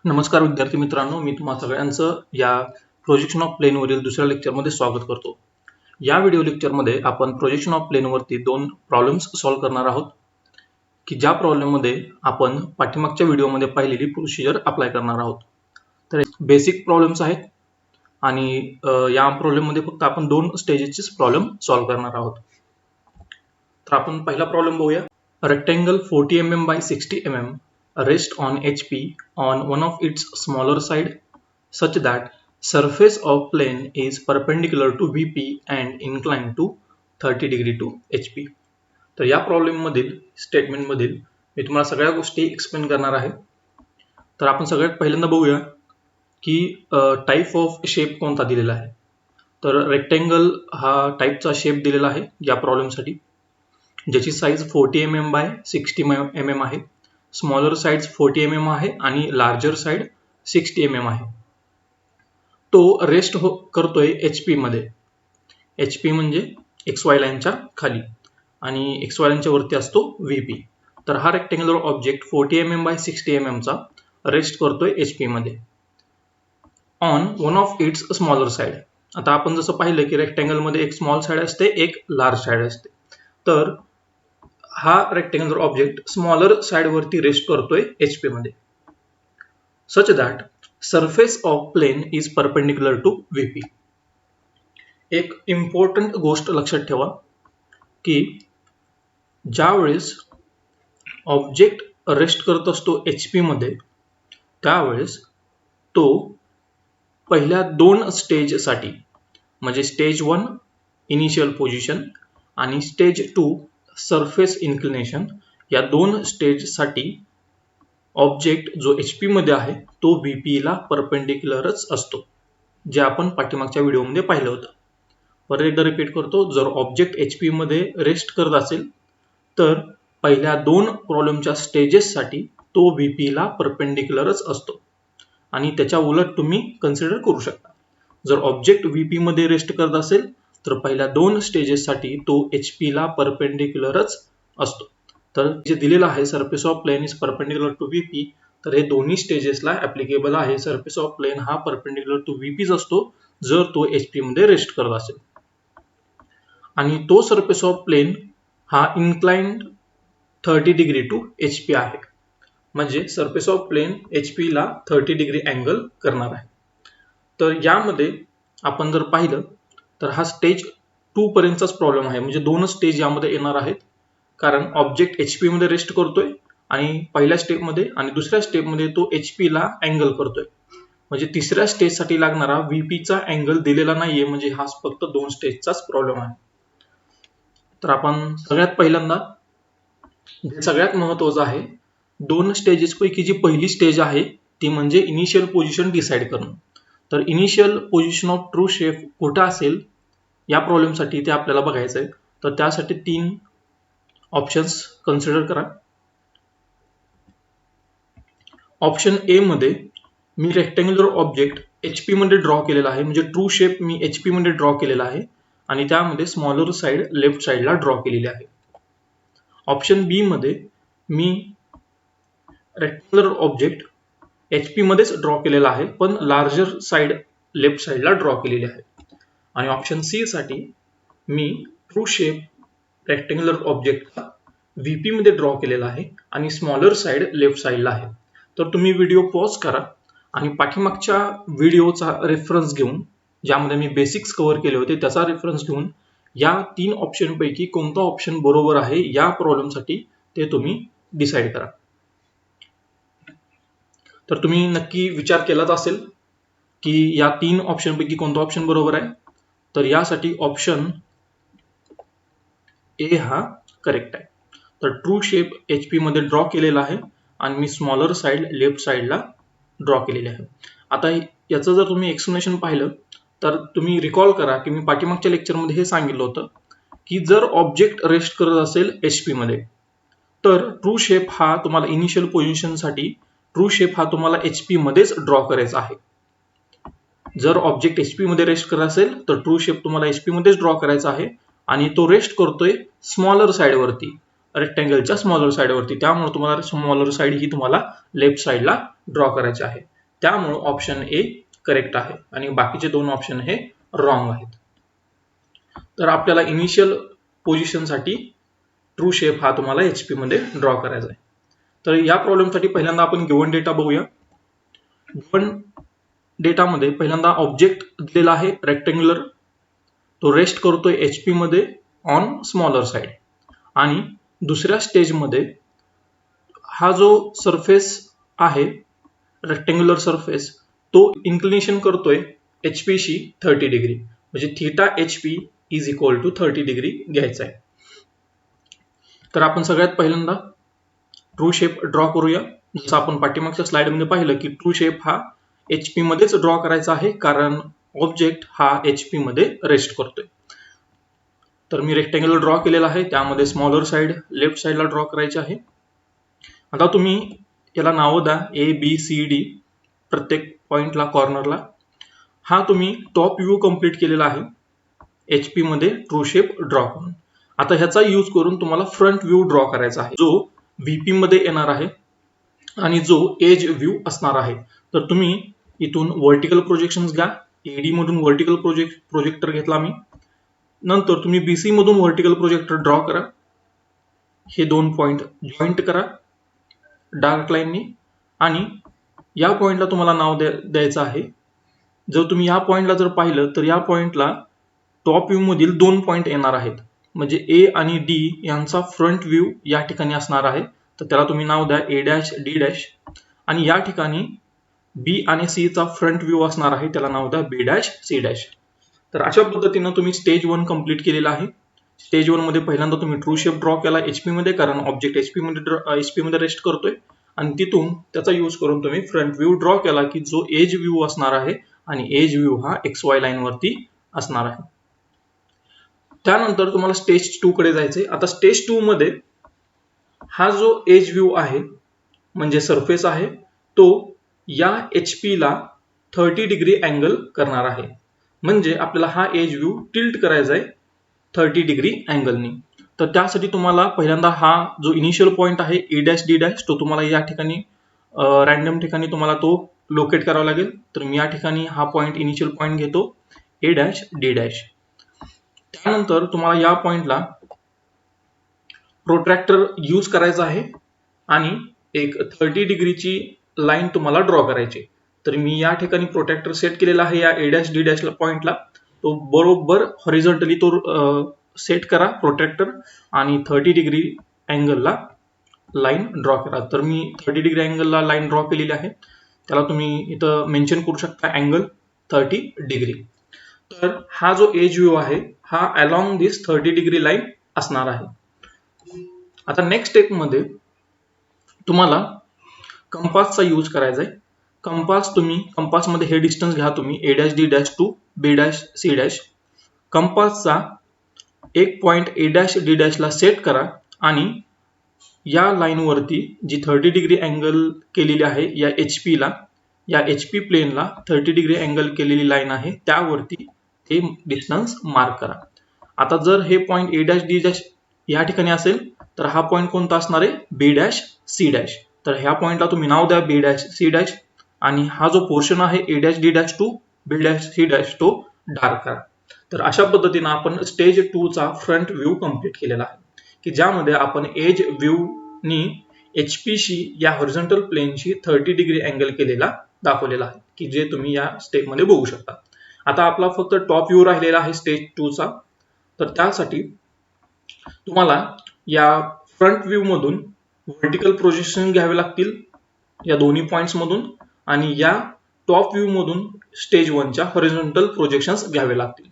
नमस्कार विद्यार्थी मित्रांनो, मी तुम्हा सगळ्यांचं या प्रोजेक्शन ऑफ प्लेनवरील दुसऱ्या लेक्चरमध्ये स्वागत करतो. या व्हिडिओ लेक्चरमध्ये आपण प्रोजेक्शन ऑफ प्लेनवरती दोन प्रॉब्लेम्स सॉल्व्ह करणार आहोत की ज्या प्रॉब्लेममध्ये आपण पाठीमागच्या व्हिडिओमध्ये पाहिलेली प्रोसिजर अप्लाय करणार आहोत. तर बेसिक प्रॉब्लेम्स आहेत आणि या प्रॉब्लेममध्ये फक्त आपण दोन स्टेजेसचे प्रॉब्लेम सॉल्व्ह करणार आहोत. तर आपण पहिला प्रॉब्लेम बघूया. Rectangle 40 mm by 60 mm rest on HP on one of its smaller side such that surface of plane is perpendicular to VP and inclined to 30 degree to HP. तर या problem मधील statement मधील मी तुम्हाला सगळ्या गोष्टी explain करणार आहे. तर आपण सगळ्यात पहिल्यांदा बघूया की टाइप ऑफ शेप कोणता दिलेला आहे. तर रेक्टेंगल हा टाइपचा शेप दिलेला आहे या प्रॉब्लेमसाठी, ज्याची साईज 40 mm बाय 60 mm आहे. स्मॉलर साइज 40 mm आहे आणि लार्जर साइड 60 mm आहे. तो रेस्ट करतोय HP मध्ये. HP म्हणजे XY लाईनच्या खाली आणि XY लाईनच्या वरती असतो VP. तर हा rectangular object 40 mm by 60 mm चा रेस्ट करतोय HP मध्ये on one of its smaller side. आता आपण जसं पाहिलं की रेक्टेंगल मध्ये एक स्मॉल साइड असते, एक लार्ज साइड असते. तर हा रेक्टेंगुलर ऑब्जेक्ट स्मॉलर साइड वरती रेस्ट करतोय HP मध्ये, such that surface of plane is perpendicular to VP. एक इम्पॉर्टंट गोष्ट लक्षात ठेवा की ज्यावेळेस ऑब्जेक्ट रेस्ट करत असतो HP मध्ये, त्यावेळेस तो पहिल्या दोन स्टेजसाठी म्हणजे स्टेज 1 इनिशियल पोझिशन आणि स्टेज 2 सरफेस इन्क्लिनेशन या दोन स्टेजसाठी ऑब्जेक्ट जो HP मध्ये आहे तो VP ला परपेंडिक्युलरच असतो, जे आपण पाठीमागच्या व्हिडिओमध्ये पाहिलं होतं. परत एकदा रिपीट करतो, जर ऑब्जेक्ट HP मध्ये रेस्ट करत असेल तर पहिल्या दोन प्रॉब्लेमच्या स्टेजेससाठी तो VP ला परपेंडिक्युलरच असतो आणि त्याच्या उलट तुम्ही कन्सिडर करू शकता. जर ऑब्जेक्ट VP मध्ये रेस्ट करत असेल तर पहिल्या दोन स्टेजेससाठी तो HP ला परपेंडिक्युलरच असतो. तर जे दिलेलं आहे surface of plane is perpendicular to VP, तर हे दोन्ही स्टेजेसला ऍप्लिकेबल आहे. सरफेस ऑफ प्लेन हा परपेंडिक्युलर टू VPच असतो जर तो HP मध्ये रेस्ट करत असेल, आणि तो सरफेस ऑफ प्लेन हा इन्क्लाइंड 30 डिग्री टू HP आहे. म्हणजे सरफेस ऑफ प्लेन HP ला 30 डिग्री अँगल करणार आहे. तर यामध्ये आपण जर पाहिलं तर हा स्टेज 2 पर्यंतचाच प्रॉब्लेम आहे, म्हणजे दोन स्टेज यामध्ये येणार आहेत. कारण ऑब्जेक्ट HP मध्ये रेस्ट करतोय आणि पहिल्या स्टेप मध्ये आणि दुसऱ्या स्टेप मध्ये तो HP ला अँगल करतोय. म्हणजे तिसऱ्या स्टेज साठी लागणारा VP चा अँगल दिलेला नाहीये, म्हणजे हा फक्त दोन स्टेजचाच प्रॉब्लेम आहे. तर आपण सगळ्यात पहिल्यांदा जे सगळ्यात महत्त्वाचं आहे, दोन स्टेजेस पैकी जी पहिली स्टेज आहे ती म्हणजे इनिशियल पोझिशन डिसाइड करणं. तर initial position of true shape कुठं असेल या प्रॉब्लेमसाठी ते आपल्याला बघायचं आहे. तर त्यासाठी तीन ऑप्शन्स कन्सिडर करा. ऑप्शन ए मध्ये मी रेक्टेंग्युलर ऑब्जेक्ट HP मध्ये ड्रॉ केलेला आहे, म्हणजे ट्रू शेप मी HP मध्ये ड्रॉ केलेला आहे आणि त्यामध्ये स्मॉलर साइड लेफ्ट साइडला ड्रॉ केलेली आहे. ऑप्शन बी मध्ये मी रेक्टेंग्युलर ऑब्जेक्ट HP मध्येच ड्रॉ केलेला आहे पण लार्जर साइड लेफ्ट साइडला ड्रॉ केलेली आहे. आणि ऑप्शन सी साठी मी true shape rectangular object VP मध्ये ड्रॉ केलेला आहे आणि स्मॉलर साइड लेफ्ट साइडला आहे. तर तुम्ही व्हिडिओ पॉज करा आणि पाठीमागच्या व्हिडिओचा रेफरन्स घेऊन, ज्यामध्ये मी बेसिक्स कव्हर केले होते, त्याचा रेफरन्स घेऊन या तीन ऑप्शन पैकी कोणता ऑप्शन बरोबर आहे या प्रॉब्लेमसाठी ते तुम्ही डिसाइड करा. तर तुम्ही नक्की विचार केलाच असेल की या तीन ऑप्शन पैकी कोणता ऑप्शन बरोबर आहे. तर यासाठी ऑप्शन ए हा करेक्ट आहे. तर ट्रू शेप HP मध्ये ड्रॉ केलेला आहे आणि मी स्मॉलर साइड लेफ्ट साइडला ड्रॉ केलेली आहे. आता याचं जर तुम्ही एक्सप्लेनेशन पाहिलं तर तुम्ही रिकॉल करा की मी पाठीमागच्या लेक्चरमध्ये हे सांगितलं होतं की जर ऑब्जेक्ट रेस्ट करत असेल HP मध्ये तर ट्रू शेप हा तुम्हाला इनिशियल पोझिशनसाठी ट्रू शेप हा तुम्हाला HP मध्येच ड्रॉ करायचा आहे. जर ऑब्जेक्ट HP मध्ये रेस्ट करत असेल तर ट्रू शेप तुम्हाला HP मध्येच ड्रॉ करायचा आहे आणि तो रेस्ट करतोय स्मॉलर साइड वरती. रेक्टँगलच्या स्मॉलर साईडवरती, त्यामुळे तुम्हाला स्मॉलर साईड ही तुम्हाला लेफ्ट साईडला ड्रॉ करायची आहे. त्यामुळे ऑप्शन ए करेक्ट आहे आणि बाकीचे दोन ऑप्शन हे रॉंग आहेत. तर आपल्याला इनिशियल पोझिशनसाठी ट्रू शेप हा तुम्हाला HP मध्ये ड्रॉ करायचा आहे. तर या प्रॉब्लेमसाठी पहिल्यांदा आपण गिव्हन डेटा बघूया. गिव्हन डेटामध्ये पहिल्यांदा ऑब्जेक्ट दिलेला आहे रेक्टँग्युलर, तो रेस्ट करतोय HP मध्ये ऑन स्मॉलर साईड, आणि दुसऱ्या स्टेजमध्ये हा जो सरफेस आहे रेक्टँग्युलर सरफेस तो इन्क्लिनेशन करतोय HP शी 30 डिग्री, म्हणजे theta HP is equal to 30 degree घ्यायचा आहे. तर आपण सगळ्यात पहिल्यांदा ट्रू शेप ड्रॉ करूया. जसं आपण पाठीमागच्या स्लाइडमध्ये पाहिलं की ट्रू शेप हा HP मध्येच ड्रॉ करायचा आहे, कारण ऑब्जेक्ट हा HP मध्ये रेस्ट करतोय. तर मी रेक्टँग्युलर ड्रॉ केलेला आहे, त्यामध्ये स्मॉलर साईड लेफ्ट साईडला ड्रॉ करायची आहे. आता तुम्ही याला नावं द्या ABCD, प्रत्येक पॉइंटला कॉर्नरला. हा तुम्ही टॉप व्ह्यू कंप्लीट केलेला आहे HP मध्ये ट्रू शेप ड्रॉ करून. आता ह्याचा यूज करून तुम्हाला फ्रंट व्ह्यू ड्रॉ करायचा आहे, जो VP मध्ये येणार आहे आणि जो एज व्ह्यू असणार आहे. तर तुम्ही इथून व्हर्टिकल प्रोजेक्शन्स घ्या. AD मधून व्हर्टिकल प्रोजेक्टर घेतला मी. नंतर तुम्ही BC मधून व्हर्टिकल प्रोजेक्टर ड्रॉ करा. हे दोन पॉइंट जॉईंट करा डार्क लाईननी, आणि या पॉइंटला तुम्हाला नाव द्यायचं आहे. जर तुम्ही या पॉइंटला जर पाहिलं तर या पॉइंटला टॉप व्ह्यू मधील दोन पॉइंट येणार आहेत, म्हणजे A आणि D यांचा फ्रंट व्ह्यू या ठिकाणी असणार आहे. तर त्याला तुम्ही नाव द्या A', D', आणि या ठिकाणी B आणि C चा फ्रंट व्ह्यू असणार आहे, त्याला नाव द्या B', C'. तर अशा पद्धतीने तुम्ही स्टेज 1 कंप्लीट केलेला आहे. स्टेज 1 मध्ये पहिल्यांदा तुम्ही ट्रू शेप ड्रॉ केला HP मध्ये, कारण ऑब्जेक्ट HP मध्ये रेस्ट करतोय, आणि तिथून त्याचा यूज करून तुम्ही फ्रंट व्ह्यू ड्रॉ केला की जो एज व्ह्यू असणार आहे, आणि एज व्ह्यू हा XY लाईन वरती असणार आहे. त्यानंतर तुम्हाला स्टेज 2 कडे जायचंय. आता स्टेज 2 मध्ये हा जो एज व्ह्यू आहे म्हणजे सरफेस आहे, तो या HP ला 30 डिग्री अँगल करणार आहे. म्हणजे आपल्याला हा एज व्ह्यू टिल्ट करायचा आहे 30 डिग्री अँगलनी. तर त्यासाठी तुम्हाला पहिल्यांदा हा जो इनिशियल पॉइंट आहे A', D', तो तुम्हाला या ठिकाणी रॅन्डम ठिकाणी तुम्हाला तो लोकेट करावा लागेल. तर मी या ठिकाणी हा पॉइंट इनिशियल पॉइंट घेतो A', D'. त्यानंतर तुम्हाला या पॉइंटला प्रोट्रॅक्टर यूज करायचा आहे आणि एक 30 डिग्रीची लाईन तुम्हाला ड्रॉ करायची. तर मी या ठिकाणी प्रोट्रॅक्टर सेट केलेला आहे या A', D' पॉइंटला. तो बरोबर हॉरिझॉन्टली तो सेट करा प्रोट्रॅक्टर, आणि 30 डिग्री अँगलला लाईन ड्रॉ करा. तर मी 30 डिग्री अँगलला लाईन ड्रॉ केलेली आहे, त्याला तुम्ही इथं मेन्शन करू शकता अँगल 30 डिग्री. तर हा जो एज व्ह्यू आहे हा अलॉंग दिस 30 डिग्री लाईन असणार आहे. आता नेक्स्ट स्टेप मध्ये तुम्हाला कंपासचा यूज करायचा आहे. कंपास मध्ये हे डिस्टन्स घ्या तुम्ही A', D' to B', C'. कंपासचा एक पॉइंट A', D' ला सेट करा, आणि या लाईन वरती जी 30 डिग्री अँगल केलेली आहे या HP प्लेनला 30 डिग्री अँगल केलेली लाईन आहे, त्यावरती हे डिस्टन्स मार्क करा. आता जर हे पॉइंट A', D' या ठिकाणी असेल तर हा पॉइंट कोणता असणार आहे B', C'. तर ह्या पॉइंटला तुम्ही नाव द्या B', C', आणि हा जो पोर्शन आहे A', D' to B', C' तो डार्क करा. तर अशा पद्धतीने आपण स्टेज 2 चा फ्रंट व्ह्यू कंप्लीट केलेला आहे, की ज्यामध्ये आपण एज व्ह्यू नी HP शी या हॉरिझॉन्टल प्लेनशी 30 डिग्री अँगल केलेला दाखवलेला आहे, की जे तुम्ही या स्टेप मध्ये बघू शकता. आता आपला फक्त टॉप व्ह्यू राहिलेला आहे स्टेज 2 चा. तर त्यासाठी तुम्हाला या फ्रंट व्ह्यू मधून व्हर्टिकल प्रोजेक्शन घ्यावे लागतील या दोन्ही पॉइंट्स मधून, आणि या टॉप व्ह्यू मधून स्टेज 1 च्या हॉरिझॉन्टल प्रोजेक्शन्स घ्यावे लागतील,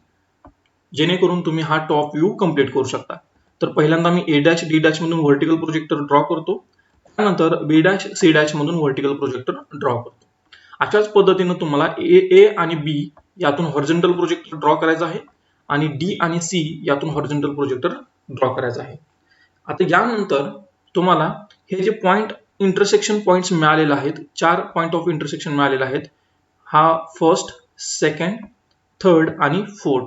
जेणेकरून तुम्ही हा टॉप व्ह्यू कंप्लीट करू शकता. तर पहिल्यांदा मी A', D' मधून व्हर्टिकल प्रोजेक्टर ड्रॉ करतो, त्यानंतर B', C' मधून व्हर्टिकल प्रोजेक्टर ड्रॉ करतो. अशाच पद्धतीने तुम्हाला A आणि B यातून हॉरिझॉन्टल प्रोजेक्टर ड्रॉ करायचा आहे, आणि D आणि C यातून हॉरिझॉन्टल प्रोजेक्टर ड्रॉ करायचा आहे. आता यानंतर तुम्हाला हे जे पॉइंट इंटरसेक्शन पॉइंट्स मिळालेले आहेत, 4 पॉइंट ऑफ इंटरसेक्शन मिळालेले आहेत. हा फर्स्ट, सेकंड, थर्ड आणि फोर्थ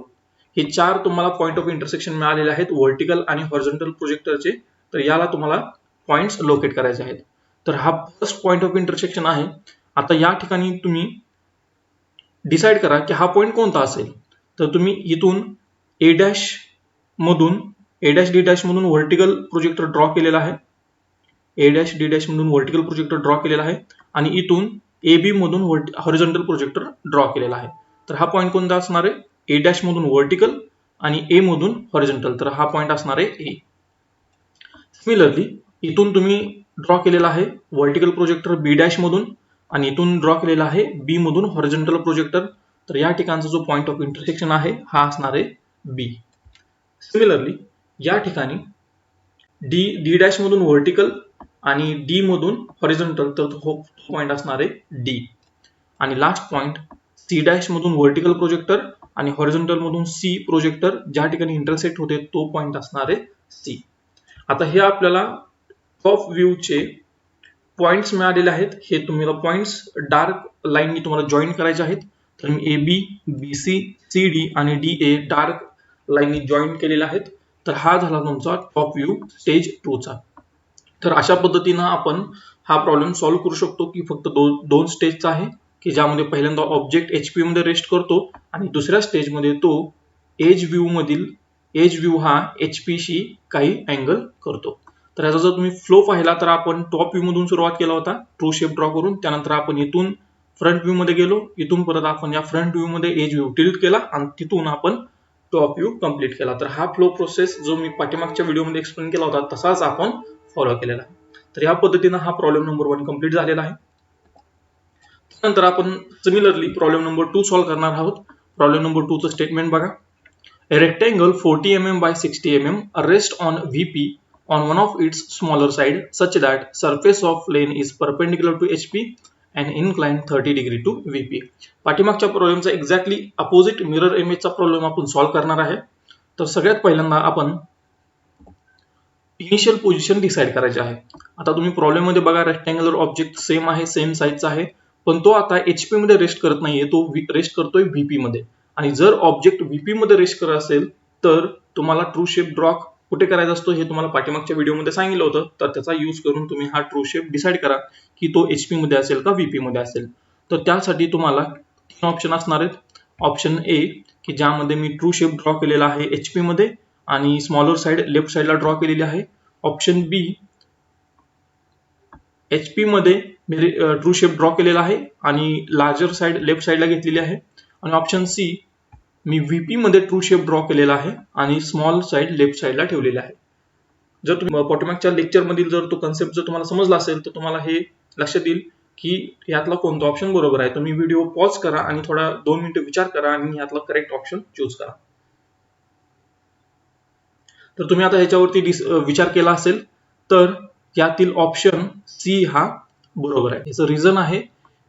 हे 4 तुम्हाला पॉइंट ऑफ इंटरसेक्शन मिळालेले आहेत व्हर्टिकल आणि हॉरिझॉन्टल प्रोजेक्टरचे. तर याला तुम्हाला पॉइंट्स लोकेट करायचे आहेत. तर हा फर्स्ट पॉइंट ऑफ इंटरसेक्शन आहे. आता या ठिकाणी तुम्ही डिसाइड करा की हा पॉइंट कोणता असेल. तर तुम्ही इथून ए डॅश डी डॅश मधून व्हर्टिकल प्रोजेक्टर ड्रॉ केलेला आहे. ए डॅश डी डॅश मधून व्हर्टिकल प्रोजेक्टर ड्रॉ केलेला आहे आणि इथून ए बी मधून हॉरिझॉन्टल प्रोजेक्टर ड्रॉ केलेला आहे. तर हा पॉइंट कोणता असणार आहे? ए डॅश मधून व्हर्टिकल आणि ए मधून हॉरिझॉन्टल. तर हा पॉइंट असणार आहे ए. सिमिलरली इथून तुम्ही ड्रॉ केलेला आहे व्हर्टिकल प्रोजेक्टर बी डॅश मधून आणि इथून ड्रॉ केलेला आहे बी मधून हॉरिझॉन्टल प्रोजेक्टर. तर या ठिकाणचा जो पॉइंट ऑफ इंटरसेक्शन आहे हा असणार आहे बी. सिमिलरली या ठिकाणी डी डॅश मधून व्हर्टिकल आणि डी मधून हॉरिझॉन्टल, तर तो पॉइंट असणार आहे डी. आणि लास्ट पॉइंट सी डॅश मधून व्हर्टिकल प्रोजेक्टर आणि हॉरिझॉन्टल मधून सी प्रोजेक्टर ज्या ठिकाणी इंटरसेक्ट होते तो पॉइंट असणार आहे सी. आता हे आपल्याला टॉप व्ह्यूचे पॉइंट्स मिळालेले आहेत. हे तुम्हाला पॉइंट्स डार्क लाईननी तुम्हाला जॉईन करायचे आहेत. तर मी A B, B C, C D आणि डी ए डार्क लाईननी जॉईन केलेले आहेत. तर हा झाला तुमचा टॉप व्ह्यू स्टेज 2 चा. तर अशा पद्धतीनं आपण हा प्रॉब्लेम सॉल्व्ह करू शकतो की फक्त दोन स्टेजचा आहे की ज्यामध्ये पहिल्यांदा ऑब्जेक्ट एचपी मध्ये रेस्ट करतो आणि दुसऱ्या स्टेजमध्ये तो एज व्ह्यू हा एचपी शी काही अँगल करतो. तर याचा जर तुम्ही फ्लो पाहिला तर आपण टॉप व्ह्यू मधून सुरुवात केला होता ट्रू शेप ड्रॉ करून. त्यानंतर आपण इथून फ्रंट व्ह्यू मध्ये गेलो. इथून परत आपण या फ्रंट व्ह्यू मध्ये एज व्ह्यू टिल्ट केला आणि तिथून आपण टॉप व्ह्यू कंप्लीट केला. तर हा फ्लो प्रोसेस जो मी पाठीमागच्या व्हिडिओमध्ये एक्सप्लेन केला होता तसाच आपण फॉलो केलेला आहे. तर या पद्धतीने हा प्रॉब्लेम नंबर 1 कंप्लीट झालेला आहे. त्यानंतर आपण सिमिलरली प्रॉब्लेम नंबर 2 सॉल्व्ह करणार आहोत. प्रॉब्लेम नंबर 2 चं स्टेटमेंट बघा. A rectangle 40 mm by 60 mm rests on VP on one of its smaller side such that surface of plane is perpendicular to HP and inclined 30 degree to VP. पाठीमागच्या प्रॉब्लेमचा exactly opposite mirror इमेजचा problem आपण solve करणार आहे. तर सगळ्यात पहिल्यांदा आपण initial position decide करायची आहे. आता तुम्ही प्रॉब्लेम मध्ये बघा रेक्टँग्युलर ऑब्जेक्ट सेम आहे, सेम साईजचा आहे, पण तो आता एचपी मध्ये रेस्ट करत नाहीये, तो रेस्ट करतोय व्हीपी मध्ये. आणि जर ऑब्जेक्ट व्हीपी मध्ये रेस्ट करत असेल तर तुम्हाला ट्रू शेप ड्रॉ कुठे करायचा असतो हे तुम्हाला पाठीमागच्या व्हिडिओमध्ये सांगितलं होतं. तर त्याचा यूज करून तुम्ही हा ट्रू शेप डिसाइड करा की तो एचपी मध्ये असेल का व्हीपी मध्ये असेल. तर त्यासाठी तुम्हाला 3 ऑप्शन असणार आहेत. ऑप्शन ए की ज्यामध्ये मी ट्रू शेप ड्रॉ केलेला आहे एचपी मध्ये आणि स्मॉलर साइड लेफ्ट साइडला ड्रॉ केलेली आहे. ऑप्शन बी एचपी मध्ये मी ट्रू शेप ड्रॉ केलेला आहे आणि लार्जर साइड लेफ्ट साइडला घेतलेली आहे. आणि ऑप्शन सी मी व्हीपी मध्ये ट्रू शेप ड्रॉ केलेला आहे आणि स्मॉल साइड लेफ्ट साइडला ठेवलेला आहे. जर तुम्ही पाठीमागच्या लेक्चर मधील जर तो कन्सेप्ट जर तुम्हाला समजला असेल तर तुम्हाला हे लक्षात येईल की यातला कोणता ऑप्शन बरोबर आहे. तुम्ही व्हिडिओ पॉज करा आणि थोडा 2 मिनिटं विचार करा आणि यातला करेक्ट ऑप्शन चूज करा. तर तुम्ही आता ह्याच्यावरती विचार केला असेल तर यातील ऑप्शन सी हा बरोबर आहे. याचं रिझन आहे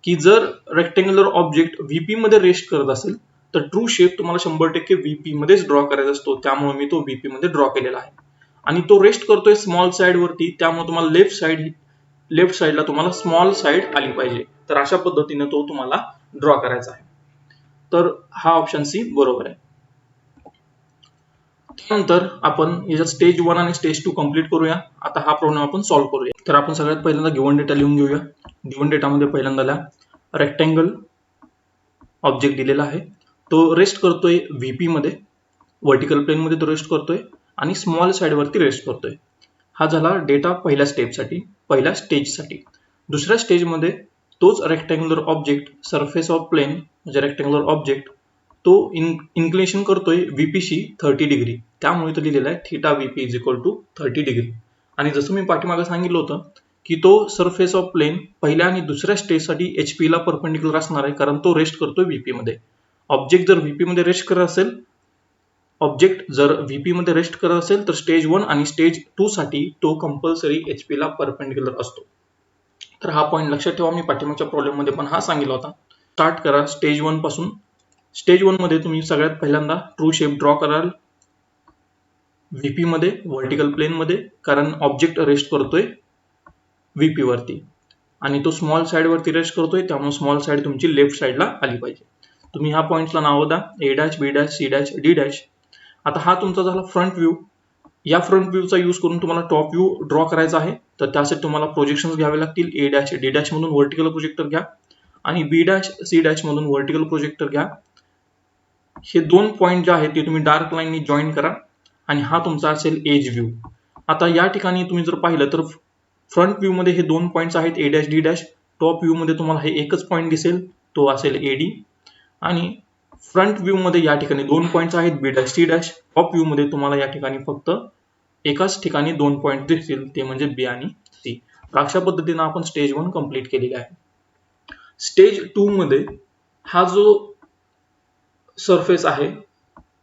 की जर रेक्टँग्युलर ऑब्जेक्ट व्हीपी मध्ये रेस्ट करत असेल तर ट्रू शेप तुम्हाला 100% व्हीपी मध्येच ड्रॉ करायचा असतो. त्यामुळे मी तो व्हीपी मध्ये ड्रॉ केलेला आहे. आणि तो रेस्ट करतोय स्मॉल साइड वरती, त्यामुळे तुम्हाला लेफ्ट साइडला तुम्हाला स्मॉल साइड आली पाहिजे. तर अशा पद्धतीने तो तुम्हाला ड्रॉ करायचा आहे. तर हा ऑप्शन सी बरोबर आहे. त्यानंतर आपण याच्यात स्टेज 1 आणि स्टेज 2 कंप्लीट करूया. आता हा प्रॉब्लेम आपण सॉल्व्ह करूया. तर आपण सगळ्यात पहिल्यांदा गिवन डेटा लिहून घेऊया. गिवन डेटामध्ये पहिल्यांदा रेक्टँगल ऑब्जेक्ट दिलेला आहे, तो रेस्ट करतोय व्हीपी मध्ये, व्हर्टिकल प्लेन मध्ये तो रेस्ट करतोय आणि स्मॉल साइड वरती रेस्ट करतोय. हा झाला डेटा पहिल्या स्टेजसाठी. दुसऱ्या स्टेजमध्ये तोच rectangular object surface of plane म्हणजे रेक्टँग्युलर ऑब्जेक्ट तो इन्क्लिनेशन करतोय व्हीपी शी 30 डिग्री. त्यामुळे तो लिहिलेला आहे theta VP is equal to 30 degree. आणि जसं मी पाठीमागे सांगितलं होतं की तो सरफेस ऑफ प्लेन पहिल्या आणि दुसऱ्या स्टेजसाठी एचपी ला परपेंडिक्युलर असणार आहे, कारण तो रेस्ट करतोय व्हीपी मध्ये. ऑब्जेक्ट जर व्हीपी मध्ये रेस्ट करत असेल तर स्टेज 1 आणि स्टेज 2 साठी तो कंपल्सरी एचपी ला परपेंडिक्युलर असतो. तर हा पॉइंट लक्षात ठेवा. मी पाठीमागच्या प्रॉब्लेम मध्ये पण हा सांगितला होता. स्टार्ट करा स्टेज 1 पासून. स्टेज 1 मध्ये तुम्ही सगळ्यात पहिल्यांदा ट्रू शेप ड्रॉ कराल व्हीपी मध्ये, व्हर्टिकल प्लेन मध्ये, कारण ऑब्जेक्ट रेस्ट करतोय व्हीपी वरती आणि तो स्मॉल साइड वरती रेस्ट करतोय, त्यामुळे स्मॉल साइड तुमची लेफ्ट साइडला आली पाहिजे. तुम्ही ह्या पॉइंट्सला नाव द्या A dash, B dash, C dash, D dash. आता हा तुमचा झाला फ्रंट व्ह्यू. या फ्रंट व्ह्यूचा यूज करून तुम्हाला टॉप व्ह्यू ड्रॉ करायचा आहे. तर त्यासाठी तुम्हाला प्रोजेक्शन्स घ्यावे लागतील. ए डॅश डी डॅश मधून व्हर्टिकल प्रोजेक्टर घ्या आणि बी डॅश सी डॅश मधून व्हर्टिकल प्रोजेक्टर घ्या. हे दोन पॉईंट जे आहेत ते तुम्ही डार्क लाईननी जॉईन करा आणि हा तुमचा असेल एज व्ह्यू. आता या ठिकाणी तुम्ही जर पाहिलं तर फ्रंट व्ह्यू मध्ये हे दोन पॉईंट्स आहेत A dash D dash. Top view मध्ये तुम्हाला हे एकच पॉईंट दिसेल, तो असेल एडी. आणि फ्रंट व्ह्यू मध्ये या ठिकाणी दोन पॉईंट्स आहेत B dash C dash. Top view मध्ये तुम्हाला या ठिकाणी फक्त एकाच ठिकाणी दोन पॉईंट दिसतील, ते म्हणजे बी आणि सी. अशा पद्धतीने आपण स्टेज 1 कंप्लीट केलेली आहे. स्टेज 2 मध्ये हा जो सरफेस आहे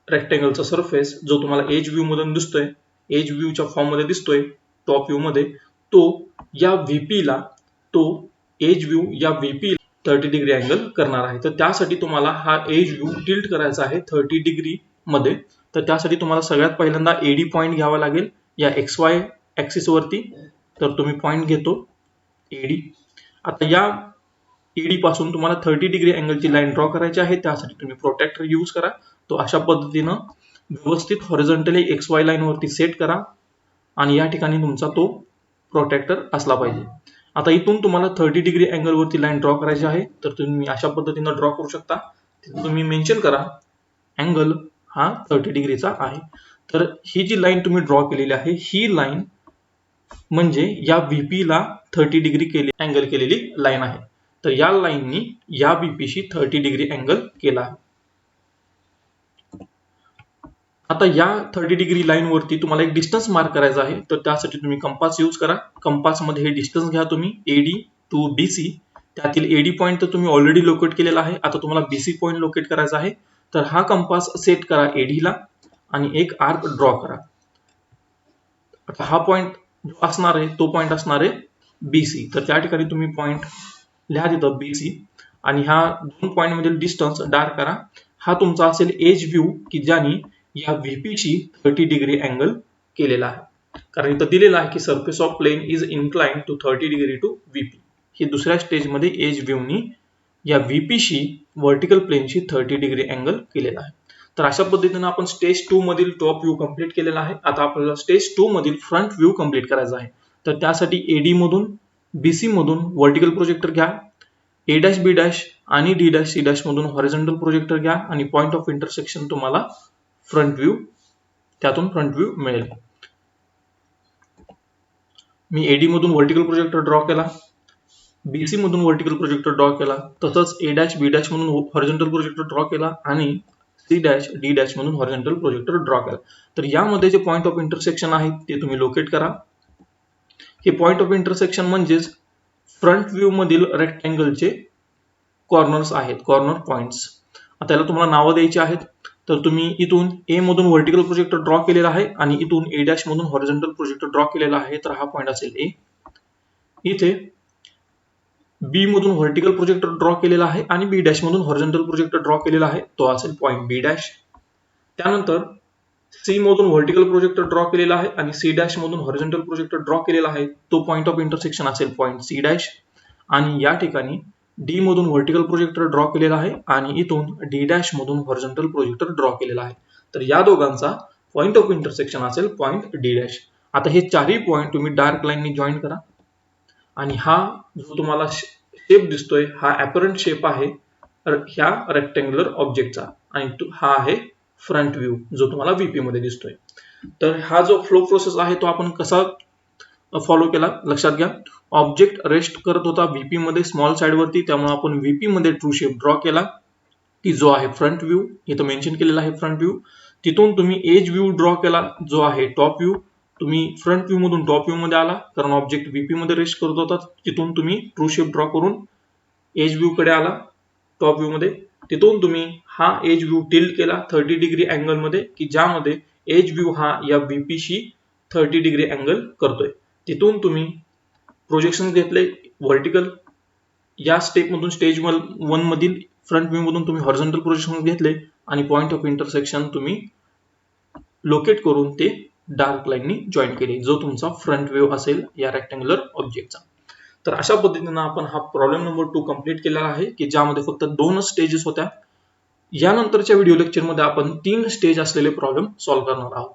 रेक्टेंगलचा सरफेस, जो तुम्हाला एज व्ह्यू मधून दिसतोय, एज व्ह्यूच्या फॉर्म मध्ये दिसतोय टॉप व्ह्यू मध्ये, तो या व्हीपी ला, तो एज व्ह्यू या व्हीपी 30 डिग्री अँगल करणार आहे. तर त्यासाठी तुम्हाला हा एज व्ह्यू टिल्ट करायचा आहे 30 डिग्री मध्ये. तर त्यासाठी तुम्हाला सगळ्यात पहिल्यांदा एडी पॉइंट घ्यावा लागेल या एक्स वाय ऍक्सिस वरती. तर तुम्ही पॉइंट घेतो एडी. आता या एडी पासून तुम्हाला 30 डिग्री अँगलची लाईन ड्रॉ करायची आहे. त्यासाठी तुम्ही प्रोट्रॅक्टर यूज करा. तो अशा पद्धतीनं व्यवस्थित हॉरिझॉन्टली एक्स वाय लाईन वरती सेट करा आणि या ठिकाणी तुमचा तो प्रोट्रॅक्टर असला पाहिजे. आता इथून तुम्हाला 30 डिग्री अँगल वरती लाईन ड्रॉ करायची आहे. तर तुम्ही अशा पद्धतीनं ड्रॉ करू शकता. तुम्ही मेन्शन करा अँगल हा 30 डिग्रीचा आहे. तर ही जी लाईन तुम्ही ड्रॉ केलेली आहे, ही लाईन म्हणजे या व्हीपी ला 30 डिग्री अँगल केलेली लाईन आहे. तर या लाईननी या व्हीपी शी 30 डिग्री अँगल केला आहे. आता या 30 डिग्री लाईन वरती तुम्हाला एक डिस्टन्स मार्क करायचा आहे. तर त्यासाठी तुम्ही कंपास यूज करा. कंपास मध्ये हे डिस्टन्स घ्या तुम्ही एडी टू बीसी. त्यातील एडी पॉइंट तर तुम्ही ऑलरेडी लोकेट केलेला आहे. आता तुम्हाला बीसी पॉइंट लोकेट करायचा आहे. तर हा कंपास सेट करा एडी ला आणि एक आर्क ड्रॉ करा. आता हा पॉइंट जो असणार आहे तो पॉइंट असणार आहे बीसी. तर त्या ठिकाणी तुम्ही पॉइंट लिहा तिथं बीसी आणि ह्या दोन पॉइंट मधील डिस्टन्स डार्क करा. हा तुमचा असेल एज व्ह्यू की ज्याने या व्हीपी ची 30 डिग्री अँगल केलेला आहे. कारण इथं दिलेलं आहे की surface of plane is inclined to 30 degree to VP. ही दुसऱ्या स्टेज मध्ये एज व्ह्यूनी या व्हीपी शी व्हर्टिकल प्लेनशी 30 डिग्री अँगल केलेला आहे. तर अशा पद्धतीने आपण स्टेज 2 मधील टॉप व्ह्यू कंप्लीट केलेला आहे. आता आपल्याला स्टेज 2 मधील फ्रंट व्ह्यू कंप्लीट करायचा आहे. तर त्यासाठी एडी मधून बीसी मधून व्हर्टिकल प्रोजेक्टर घ्या. ए डॅश बी डॅश आणि डी डॅश सी डॅश मधून हॉरिझॉन्टल प्रोजेक्टर घ्या आणि पॉइंट ऑफ इंटरसेक्शन तुम्हाला फ्रंट व्ह्यू, त्यातून फ्रंट व्ह्यू मिळेल. मी एडी मधून व्हर्टिकल प्रोजेक्टर ड्रॉ केला, बीसी मधून व्हर्टिकल प्रोजेक्टर ड्रॉ केला, तसंच ए डॅश बी डॅश मधून हॉरिझॉन्टल प्रोजेक्टर ड्रॉ केला आणि सी डॅश डी डॅश मधून हॉरिझॉन्टल प्रोजेक्टर ड्रॉ केला. तर यामध्ये जे पॉइंट ऑफ इंटरसेक्शन आहेत ते तुम्ही लोकेट करा. हे पॉइंट ऑफ इंटरसेक्शन म्हणजेच फ्रंट व्ह्यू मधील रेक्टँगलचे कॉर्नर्स आहेत, कॉर्नर पॉइंट्स. आता याला तुम्हाला नावं द्यायची आहेत. तर तुम्ही इथून ए मधून व्हर्टिकल प्रोजेक्टर ड्रॉ केलेला आहे आणि इथून ए डॅश मधून हॉरिझॉन्टल प्रोजेक्टर ड्रॉ केलेला आहे. तर हा पॉइंट असेल ए. इथे बी मधून व्हर्टिकल प्रोजेक्टर ड्रॉ केलेला आहे आणि बी डॅश मधून हॉरिझॉन्टल प्रोजेक्टर ड्रॉ केलेला आहे, तो असेल पॉइंट बी डॅश. त्यानंतर सी मधून व्हर्टिकल प्रोजेक्टर ड्रॉ केलेला आहे आणि सी डॅश मधून हॉरिझॉन्टल प्रोजेक्टर ड्रॉ केलेला आहे, तो पॉइंट ऑफ इंटरसेक्शन असेल पॉइंट सी डॅश. आणि या ठिकाणी डी मधून व्हर्टिकल प्रोजेक्टर ड्रॉ केलेला आहे आणि इथून डी डॅश मधून हॉरिझॉन्टल प्रोजेक्टर ड्रॉ केलेला आहे. तर या दोघांचा पॉइंट ऑफ इंटरसेक्शन असेल पॉइंट डी डॅश. आता हे चारही पॉइंट तुम्ही डार्क लाईननी जॉईन करा आणि हा जो तुम्हाला शेप दिसतोय हा अपरंट शेप आहे ह्या रेक्टँग्युलर ऑब्जेक्टचा आणि हा आहे फ्रंट व्ह्यू जो तुम्हाला व्हीपी मध्ये दिसतोय. तर हा जो फ्लो प्रोसेस आहे तो आपण कसा फॉलो केला लक्षात घ्या. ऑब्जेक्ट रेस्ट करत होता व्हीपी मध्ये स्मॉल साइड वरती, त्यामुळे आपण व्हीपी मध्ये ट्रू शेप ड्रॉ केला की जो आहे फ्रंट व्ह्यू. इथं मेन्शन केलेला आहे फ्रंट व्ह्यू. तिथून तुम्ही एज व्ह्यू ड्रॉ केला जो आहे टॉप व्ह्यू. तुम्ही फ्रंट व्ह्यू मधून टॉप व्ह्यू मध्ये आला कारण ऑब्जेक्ट व्हीपी मध्ये रेस्ट करत होता. तिथून तुम्ही ट्रू शेप ड्रॉ करून एज व्ह्यू कडे आला टॉप व्ह्यू मध्ये. तिथून तुम्ही हा एज व्ह्यू टिल्ट केला 30 डिग्री अँगल मध्ये की ज्यामध्ये एज व्ह्यू हा या व्हीपी शी 30 डिग्री अँगल करतोय. तिथून तुम्ही प्रोजेक्शन घेतले व्हर्टिकल. या स्टेप मधून स्टेज 1 मधील फ्रंट व्ह्यू मधून तुम्ही हॉरिझॉन्टल प्रोजेक्शन घेतले आणि पॉइंट ऑफ इंटरसेक्शन तुम्ही लोकेट करून ते डार्क लाईननी जॉईन केले, जो तुमचा फ्रंट व्ह्यू असेल या रेक्टँग्युलर ऑब्जेक्टचा. तर अशा पद्धतीने आपण हा प्रॉब्लेम नंबर 2 कंप्लीट केलेला आहे की ज्यामध्ये फक्त 2 स्टेजेस होत्या. यानंतरच्या व्हिडिओ लेक्चर मध्ये आपण 3 स्टेज असलेले प्रॉब्लेम सॉल्व्ह करणार आहोत.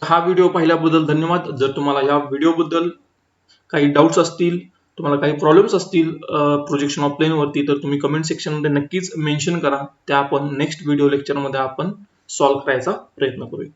हा व्हिडिओ पाहिल्याबद्दल धन्यवाद. जर तुम्हाला या व्हिडिओबद्दल काही डाऊट्स असतील, तुम्हाला काही प्रॉब्लेम्स असतील प्रोजेक्शन ऑफ प्लेन वरती, तर तुम्ही कमेंट सेक्शन मध्ये नक्कीच मेन्शन करा. त्या आपण नेक्स्ट व्हिडिओ लेक्चर मध्ये आपण सॉल्व्ह करायचा प्रयत्न करूया.